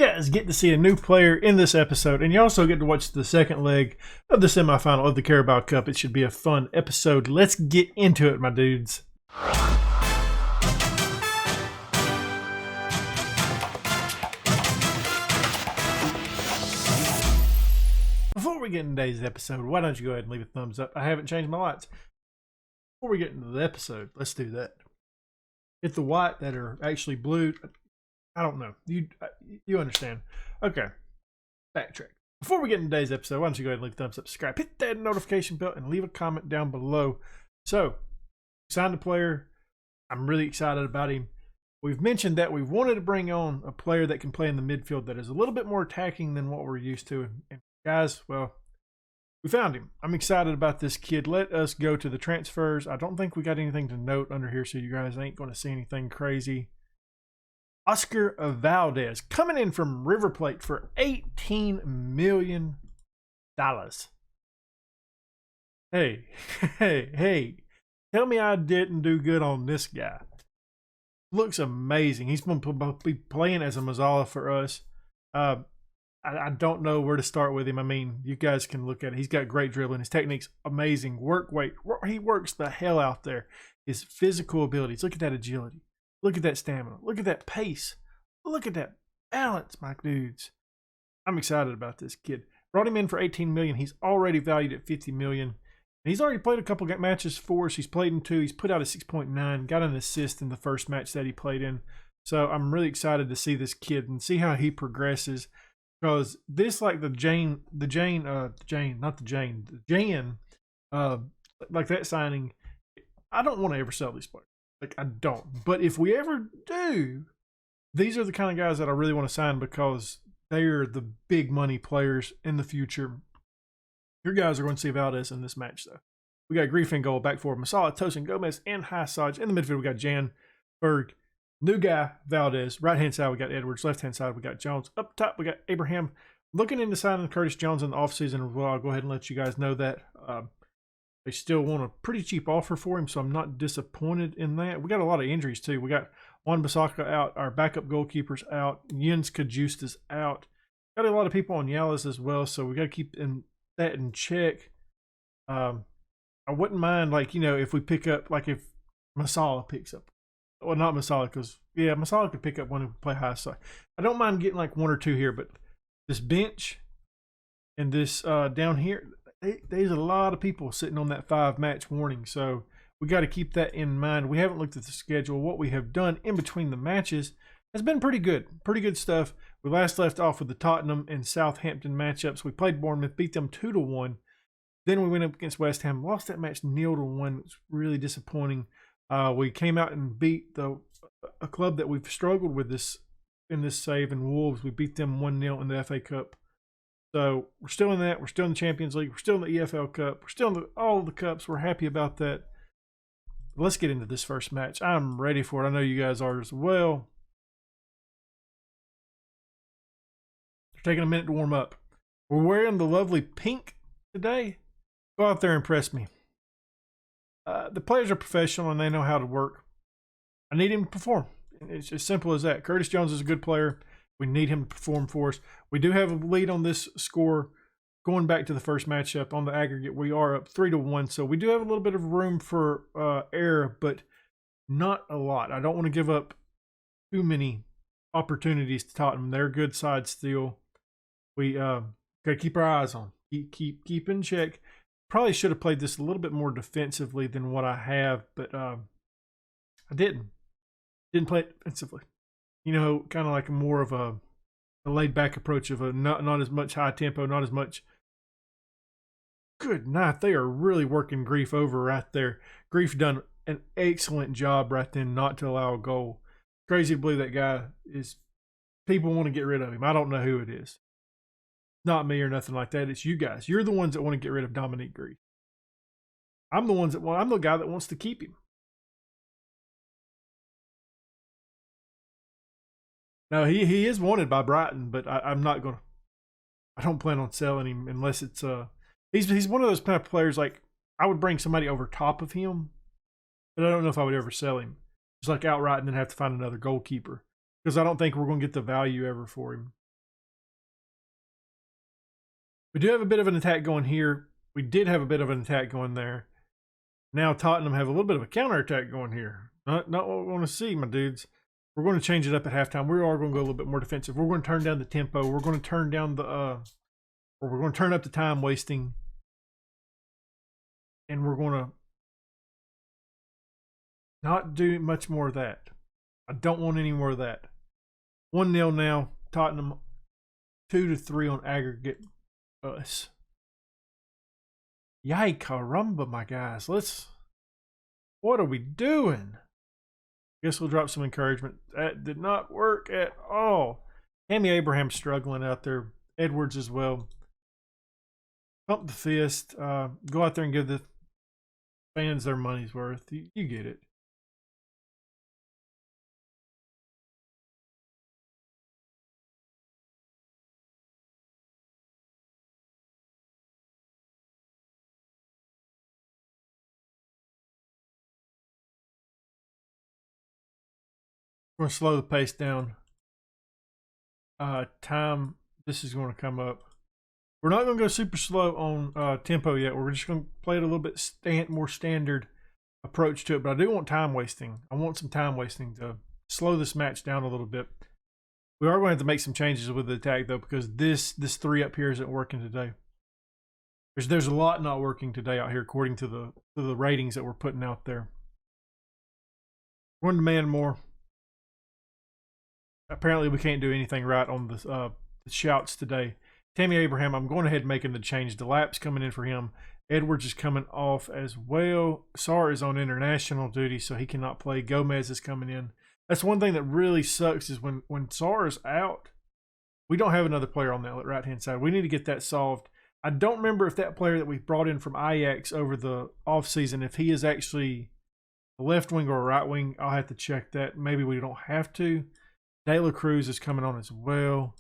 guys get to see a new player in this episode, and you also get to watch the second leg of the semifinal of the Carabao Cup. It should be a fun episode. Let's get into it, my dudes. Before we get into today's episode, why don't you go ahead and leave a thumbs up? I haven't changed my lights. Before we get into the episode, let's do that. Hit the white that are actually blue. I don't know. You understand. Okay. Backtrack. Before we get into today's episode, why don't you go ahead and leave a thumbs up, subscribe, hit that notification bell, and leave a comment down below. So, signed a player. I'm really excited about him. We've mentioned that we wanted to bring on a player that can play in the midfield that is a little bit more attacking than what we're used to. And guys, well, we found him. I'm excited about this kid. Let us go to the transfers. I don't think we got anything to note under here, so you guys ain't going to see anything crazy. Oscar Valdez coming in from River Plate for $18 million. Hey. Tell me I didn't do good on this guy. Looks amazing. He's going to be playing as a Mazzala for us. I don't know where to start with him. I mean, you guys can look at it. He's got great dribbling. His technique's amazing. Work weight. He works the hell out there. His physical abilities. Look at that agility. Look at that stamina. Look at that pace. Look at that balance, my dudes. I'm excited about this kid. Brought him in for $18 million. He's already valued at $50 million. He's already played a couple of matches for us. He's played in 2. He's put out a 6.9. Got an assist in the first match that he played in. So I'm really excited to see this kid and see how he progresses. Because this, like the Jan, like that signing, I don't want to ever sell these players. Like, I don't. But if we ever do, these are the kind of guys that I really want to sign because they're the big money players in the future. Your guys are going to see Valdez in this match, though. We got Grief in goal, back four, Masala, Tosin, Gomez, and Hassaj. In the midfield, we got Jan, Berg, new guy, Valdez. Right-hand side, we got Edwards. Left-hand side, we got Jones. Up top, we got Abraham. Looking into signing Curtis Jones in the offseason as well. I'll go ahead and let you guys know that. They still want a pretty cheap offer for him, so I'm not disappointed in that. We got a lot of injuries, too. We got Juan Bissaka out. Our backup goalkeeper's out. Jens Kajusta's out. Got a lot of people on Yalas as well, so we got to keep that in check. I wouldn't mind, like, you know, if we pick up, like if Masala picks up. Well, not Masala, because, yeah, Masala could pick up one and play high side. I don't mind getting like 1 or 2 here, but this bench and this down here, there's a lot of people sitting on that 5-match warning, so we got to keep that in mind. We haven't looked at the schedule. What we have done in between the matches has been pretty good stuff. We last left off with the Tottenham and Southampton matchups. We played Bournemouth, beat them 2-1. Then we went up against West Ham, lost that match 0-1. It was really disappointing. We came out and beat a club that we've struggled with in this save, in Wolves. We beat them 1-0 in the FA Cup. So we're still in that. We're still in the Champions League. We're still in the EFL Cup. We're still in all of the cups. We're happy about that. Let's get into this first match. I'm ready for it. I know you guys are as well. They're taking a minute to warm up. We're wearing the lovely pink today. Go out there and impress me. The players are professional and they know how to work. I need him to perform. It's as simple as that. Curtis Jones is a good player. We need him to perform for us. We do have a lead on this score. Going back to the first matchup on the aggregate, we are up 3-1. So we do have a little bit of room for error, but not a lot. I don't want to give up too many opportunities to Tottenham. They're a good side still. We got to keep our eyes on. Keep in check. Probably should have played this a little bit more defensively than what I have, but I didn't. Didn't play it defensively. You know, kind of like more of a laid-back approach of a not as much high tempo, not as much. Good night. They are really working Grief over right there. Grief done an excellent job right then not to allow a goal. Crazy to believe that guy is. People want to get rid of him. I don't know who it is. Not me or nothing like that. It's you guys. You're the ones that want to get rid of Dominique Grief. I'm the guy that wants to keep him. No, he is wanted by Brighton, but I'm not going to. I don't plan on selling him unless it's he's one of those kind of players, like I would bring somebody over top of him, but I don't know if I would ever sell him. Just like outright and then have to find another goalkeeper, because I don't think we're going to get the value ever for him. We do have a bit of an attack going here. We did have a bit of an attack going there. Now Tottenham have a little bit of a counterattack going here. Not what we want to see, my dudes. We're going to change it up at halftime. We are going to go a little bit more defensive. We're going to turn down the tempo. We're going to turn down the or we're going to turn up the time wasting. And we're going to not do much more of that. I don't want any more of that. 1-0 now. Tottenham 2-3 on aggregate us. Yay, caramba, my guys. What are we doing? Guess we'll drop some encouragement. That did not work at all. Tammy Abraham struggling out there. Edwards as well. Pump the fist. Go out there and give the fans their money's worth. You get it. We're going to slow the pace down. Time, this is going to come up. We're not going to go super slow on tempo yet. We're just going to play it a little bit more standard approach to it. But I do want time wasting. I want some time wasting to slow this match down a little bit. We are going to have to make some changes with the attack, though, because this 3 up here isn't working today. There's a lot not working today out here, according to the ratings that we're putting out there. We're going to demand more. Apparently, we can't do anything right on the shouts today. Tammy Abraham, I'm going ahead and making the change. Delap's coming in for him. Edwards is coming off as well. Sarr is on international duty, so he cannot play. Gomez is coming in. That's one thing that really sucks is when Sarr is out, we don't have another player on that right-hand side. We need to get that solved. I don't remember if that player that we brought in from Ajax over the offseason, if he is actually a left wing or a right wing. I'll have to check that. Maybe we don't have to. De La Cruz is coming on as well.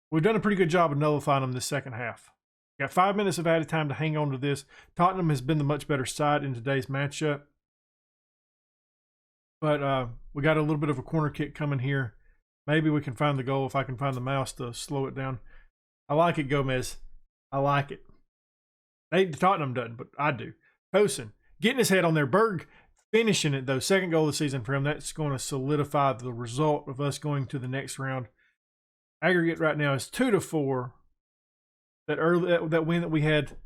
We've done a pretty good job of nullifying them this second half. Got 5 minutes of added time to hang on to this. Tottenham has been the much better side in today's matchup. But we got a little bit of a corner kick coming here. Maybe we can find the goal if I can find the mouse to slow it down. I like it, Gomez. I like it. Tottenham doesn't, but I do. Tosin getting his head on there. Berg finishing it, though. Second goal of the season for him. That's going to solidify the result of us going to the next round. Aggregate right now is 2-4. That win that we had.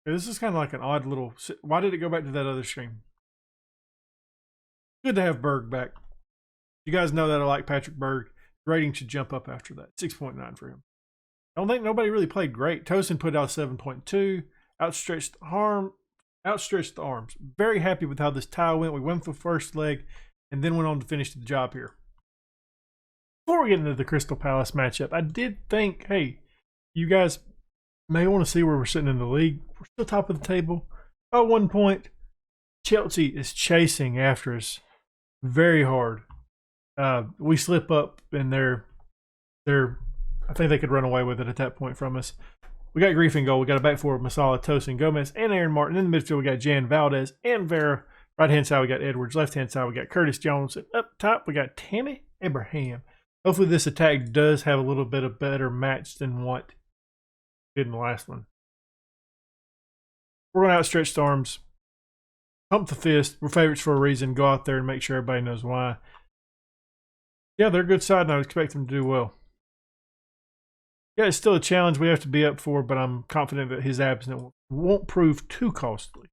This is kind of like an odd little. Why did it go back to that other screen? Good to have Berg back. You guys know that I like Patrick Berg. Rating should jump up after that. 6.9 for him. I don't think nobody really played great. Tosin put out 7.2. Outstretched arms. Very happy with how this tie went. We went for the first leg and then went on to finish the job here. Before we get into the Crystal Palace matchup, I did think, hey, you guys may want to see where we're sitting in the league. We're still top of the table. At 1 point, Chelsea is chasing after us very hard. We slip up and they're I think they could run away with it at that point from us. We got Grief in goal. We got a back four of Masala, Tosin, Gomez, and Aaron Martin. In the midfield, we got Jan Valdez and Vera. Right-hand side, we got Edwards. Left-hand side, we got Curtis Jones. And up top, we got Tammy Abraham. Hopefully this attack does have a little bit of better match than what we did in the last one. We're going to outstretch the arms. Pump the fist. We're favorites for a reason. Go out there and make sure everybody knows why. Yeah, they're a good side, and I would expect them to do well. Yeah, it's still a challenge we have to be up for, but I'm confident that his absence won't prove too costly.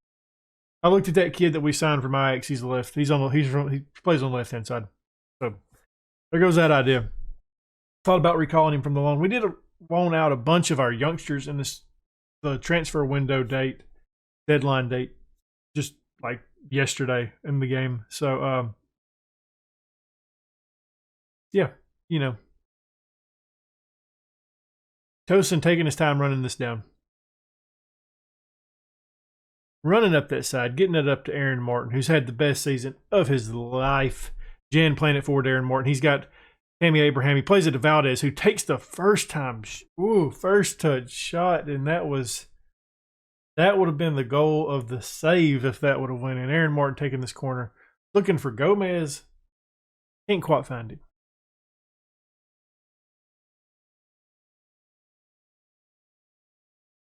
I looked at that kid that we signed from Ajax. He's the left. He plays on the left hand side. So there goes that idea. Thought about recalling him from the loan. We did loan out a bunch of our youngsters in the transfer window deadline date, just like yesterday in the game. So yeah, you know. Tosin taking his time running this down. Running up that side, getting it up to Aaron Martin, who's had the best season of his life. Jan playing it forward to Aaron Martin. He's got Tammy Abraham. He plays it to Valdez, who takes the first touch shot, and that would have been the goal of the save if that would have went in. Aaron Martin taking this corner, looking for Gomez. Can't quite find him.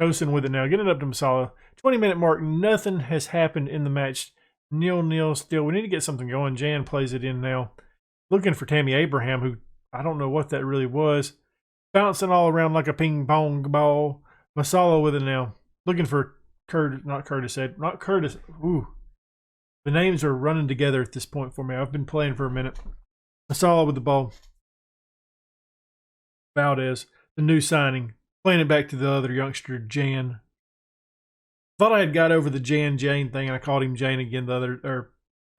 Tosin with it now. Getting it up to Masala. 20-minute mark. Nothing has happened in the match. 0-0 still. We need to get something going. Jan plays it in now. Looking for Tammy Abraham, who I don't know what that really was. Bouncing all around like a ping pong ball. Masala with it now. Looking for Curtis. Ooh. The names are running together at this point for me. I've been playing for a minute. Masala with the ball. Valdez, the new signing. Playing it back to the other youngster, Jan. Thought I had got over the Jane thing, and I called him Jane again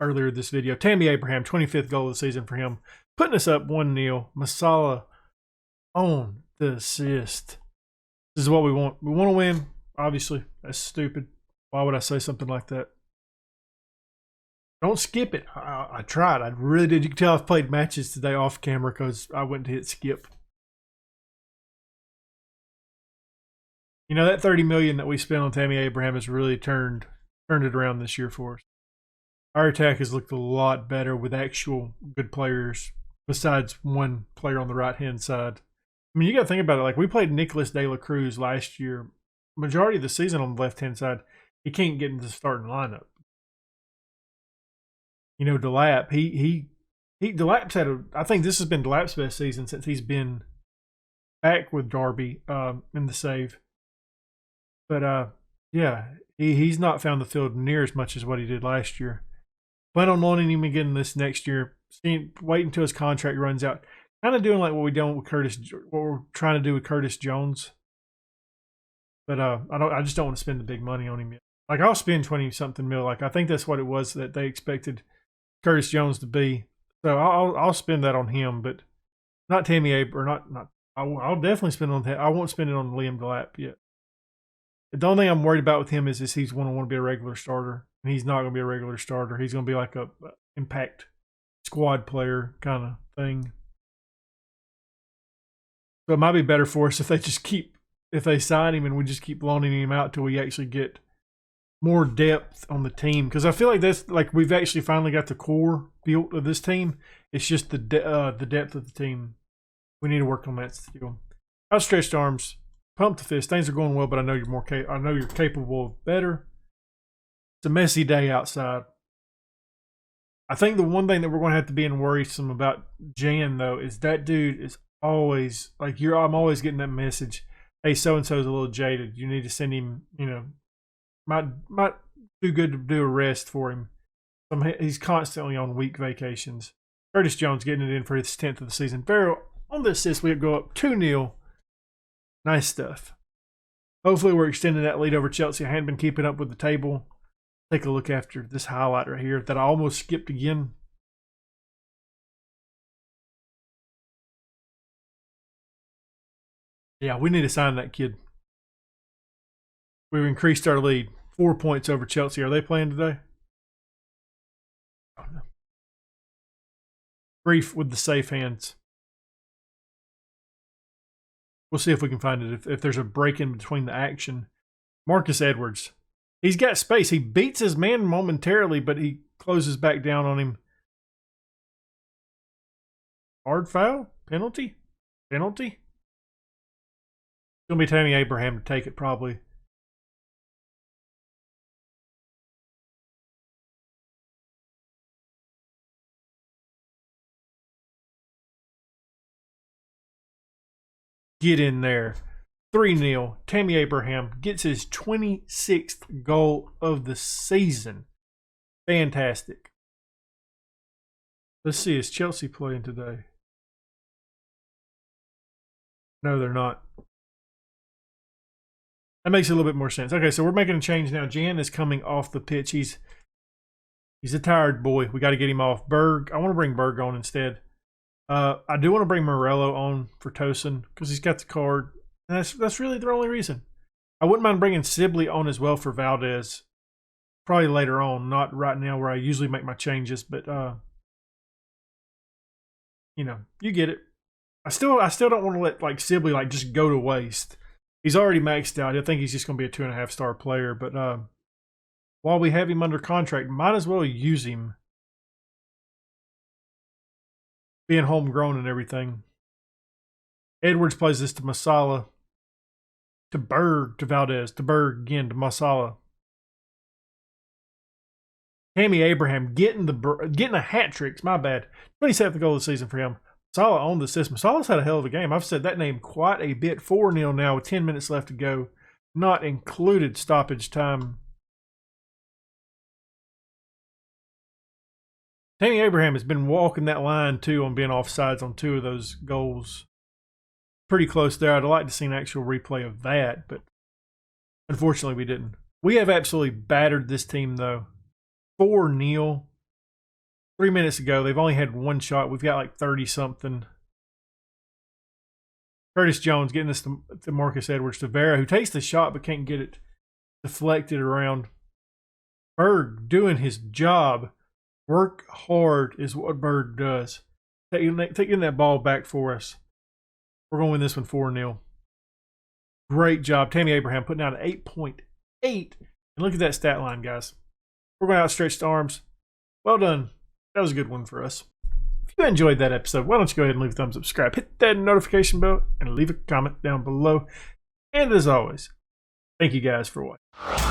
earlier this video. Tammy Abraham, 25th goal of the season for him. Putting us up 1-0. Masala on the assist. This is what we want. We want to win, obviously. That's stupid. Why would I say something like that? Don't skip it. I tried. I really did. You can tell I've played matches today off camera because I went to hit skip. You know, that $30 million that we spent on Tammy Abraham has really turned it around this year for us. Our attack has looked a lot better with actual good players besides one player on the right-hand side. I mean, you got to think about it. Like, we played Nicholas De La Cruz last year. Majority of the season on the left-hand side, he can't get into the starting lineup. You know, Delap, Delap's had I think this has been Delap's best season since he's been back with Darby in the save. But, yeah, he's not found the field near as much as what he did last year. Plan on loaning him again this next year. Wait until his contract runs out. Kind of doing like what we're trying to do with Curtis Jones. But I just don't want to spend the big money on him yet. Like, I'll spend 20-something mil. Like, I think that's what it was that they expected Curtis Jones to be. So I'll spend that on him, but not Tammy Abraham. I'll definitely spend it on that. I won't spend it on Liam Delap yet. The only thing I'm worried about with him is he's going to want to be a regular starter, and he's not going to be a regular starter. He's going to be like a impact squad player kind of thing. So it might be better for us if they sign him and we just keep loaning him out till we actually get more depth on the team. Because I feel like that's like we've actually finally got the core built of this team. It's just the depth of the team. We need to work on that still. Outstretched arms. Pump the fist. Things are going well, but I know you're capable of better. It's a messy day outside. I think the one thing that we're going to have to be worrisome about Jan though is that dude is always like I'm always getting that message. Hey, so and so's a little jaded. You need to send him. You know, might do good to do a rest for him. He's constantly on week vacations. Curtis Jones getting it in for his 10th of the season. Farrell on the assist, we go up 2-0. Nice stuff. Hopefully we're extending that lead over Chelsea. I hadn't been keeping up with the table. Take a look after this highlight right here that I almost skipped again. Yeah, we need to sign that kid. We've increased our lead. 4 points over Chelsea. Are they playing today? Oh, no. Brief with the safe hands. We'll see if we can find it. If there's a break in between the action. Marcus Edwards. He's got space. He beats his man momentarily, but he closes back down on him. Hard foul? Penalty? Penalty? It's going to be Tammy Abraham to take it probably. Get in there. 3-0. Tammy Abraham gets his 26th goal of the season. Fantastic. Let's see, is Chelsea playing today? No, they're not. That makes a little bit more sense. Okay, so we're making a change now. Jan is coming off the pitch. He's a tired boy. We got to get him off. Berg. I want to bring Berg on instead. I do want to bring Morello on for Tosin because he's got the card. And that's really the only reason. I wouldn't mind bringing Sibley on as well for Valdez. Probably later on, not right now where I usually make my changes, but you know, you get it. I still don't want to let like Sibley like just go to waste. He's already maxed out. I think he's just going to be a 2.5-star player, but while we have him under contract, might as well use him. Being homegrown and everything. Edwards plays this to Masala. to Berg, to Valdez, to Berg again, to Masala. Tammy Abraham getting a hat trick. My bad. 27th goal of the season for him. Masala on the assist. Masala's had a hell of a game. I've said that name quite a bit. 4-0 now with 10 minutes left to go. Not included stoppage time. Tammy Abraham has been walking that line too on being offsides on 2 of those goals. Pretty close there. I'd like to see an actual replay of that, but unfortunately we didn't. We have absolutely battered this team though. 4-0. 3 minutes ago, they've only had 1 shot. We've got like 30-something. Curtis Jones getting this to Marcus Edwards. To Vera, who takes the shot but can't get it deflected around. Berg doing his job. Work hard is what Berg does. Taking that ball back for us. We're going to win this one 4-0. Great job. Tammy Abraham putting out an 8.8. And look at that stat line, guys. We're going to outstretch the arms. Well done. That was a good one for us. If you enjoyed that episode, why don't you go ahead and leave a thumbs up, subscribe, hit that notification bell, and leave a comment down below. And as always, thank you guys for watching.